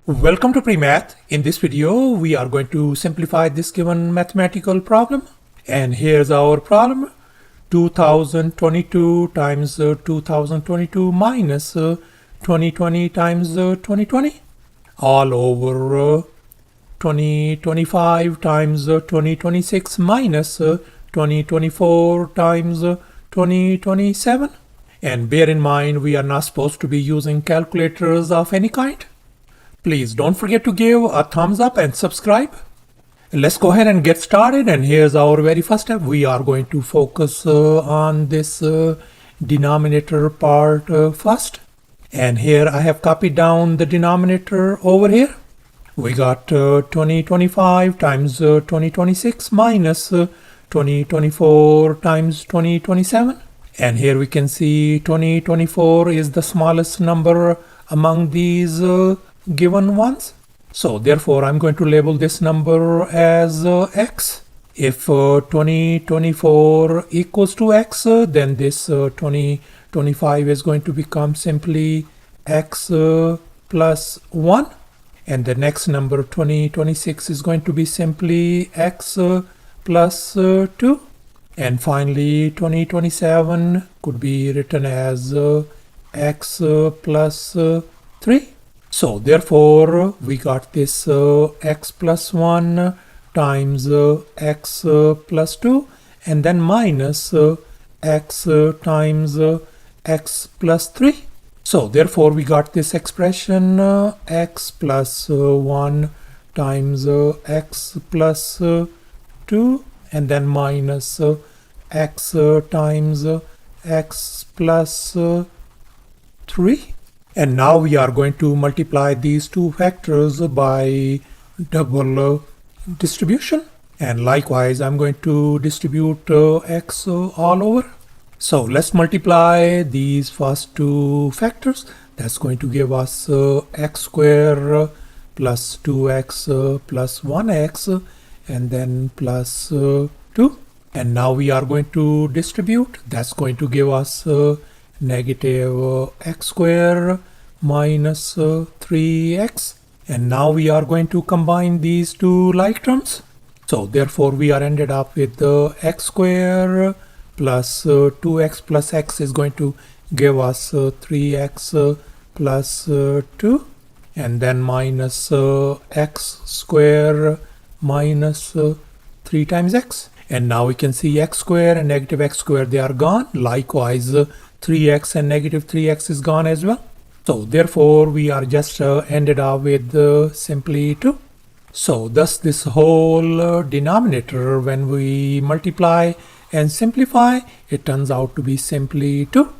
Welcome to PreMath. In this video, we are going to simplify this given mathematical problem. And here's our problem. 2022 times 2022 minus 2020 times 2020 all over 2025 times 2026 minus 2024 times 2027. And bear in mind, we are not supposed to be using calculators of any kind. Please don't forget to give a thumbs up and subscribe. Let's go ahead and get started. And here's our very first step. We are going to focus on this denominator part first. And here I have copied down the denominator over here. We got 2025 times 2026 minus 2024 times 2027. And here we can see 2024 is the smallest number among these given ones. So therefore I'm going to label this number as x. If 2024 equals to x, then this 2025 is going to become simply x plus 1. And the next number 2026 is going to be simply x plus 2. And finally 2027 could be written as x plus 3. So therefore we got this x plus 1 times x plus 2 and then minus x times x plus 3. So therefore we got this expression x plus 1 times x plus 2 and then minus x times x plus 3. And now we are going to multiply these two factors by double distribution. And likewise, I'm going to distribute x all over. So let's multiply these first two factors. That's going to give us x squared plus 2x plus 1x and then plus 2. And now we are going to distribute. That's going to give us negative x squared minus 3x. And now we are going to combine these two like terms. So therefore we are ended up with x squared plus 2x plus x is going to give us 3x plus 2 and then minus x squared minus 3 times x. And now we can see x squared and negative x squared, they are gone. Likewise 3x and negative 3x is gone as well. So therefore we are just ended up with simply 2. So thus this whole denominator, when we multiply and simplify, it turns out to be simply 2.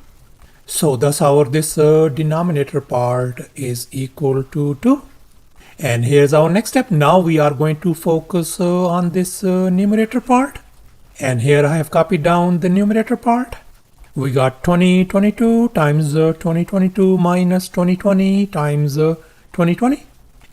So thus our this denominator part is equal to 2. And here's our next step. Now we are going to focus on this numerator part. And here I have copied down the numerator part. We got 2022 times 2022 minus 2020 times 2020.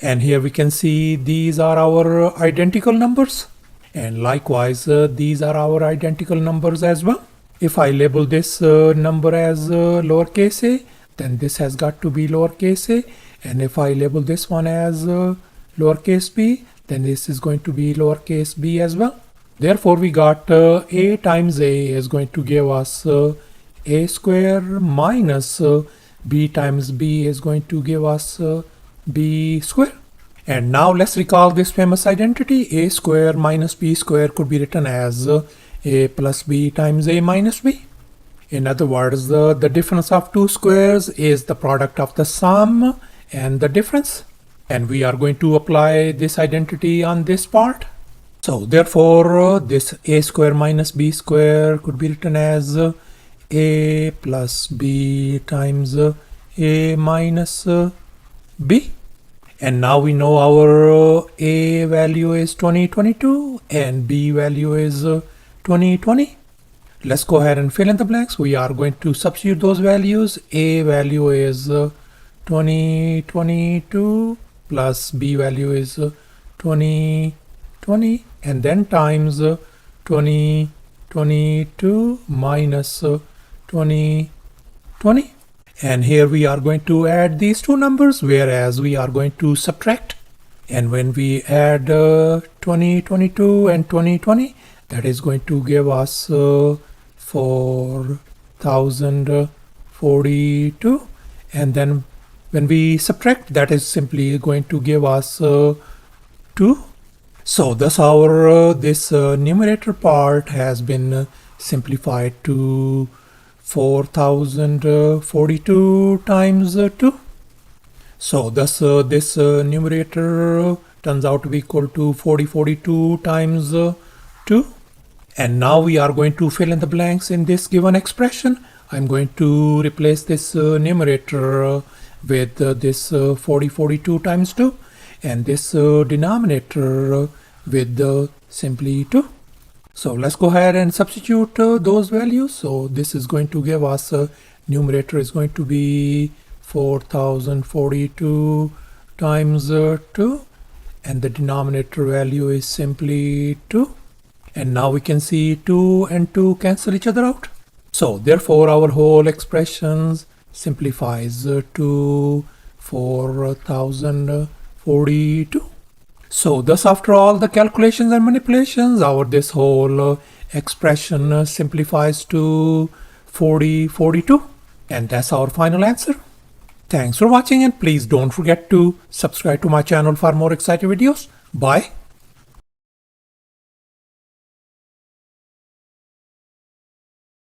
And here we can see these are our identical numbers. And likewise, these are our identical numbers as well. If I label this number as lowercase a, then this has got to be lowercase a. And if I label this one as lowercase b, then this is going to be lowercase b as well. Therefore, we got a times a is going to give us a squared minus b times b is going to give us b squared. And now let's recall this famous identity. A squared minus b squared could be written as a plus b times a minus b. In other words, the difference of two squares is the product of the sum and the difference. And we are going to apply this identity on this part. So therefore, this a squared minus b squared could be written as a plus b times a minus b. And now we know our a value is 2022 and b value is 2020. Let's go ahead and fill in the blanks. We are going to substitute those values. A value is 2022 plus b value is 2020 and then times 2022 minus 2020. And here we are going to add these two numbers, whereas we are going to subtract. And when we add 2022 and 2020, that is going to give us 4042. And then when we subtract, that is simply going to give us 2. So thus our this numerator part has been simplified to 4042 times 2. So thus this numerator turns out to be equal to 4042 times 2. And now we are going to fill in the blanks in this given expression. I'm going to replace this numerator with this 4042 times 2, and this denominator with simply 2. So let's go ahead and substitute those values. So this is going to give us numerator is going to be 4042 times 2, and the denominator value is simply 2. And now we can see 2 and 2 cancel each other out. So therefore our whole expressions simplifies to 4042. So thus after all the calculations and manipulations, this whole expression simplifies to 4042. And that's our final answer. Thanks for watching, and please don't forget to subscribe to my channel for more exciting videos. Bye.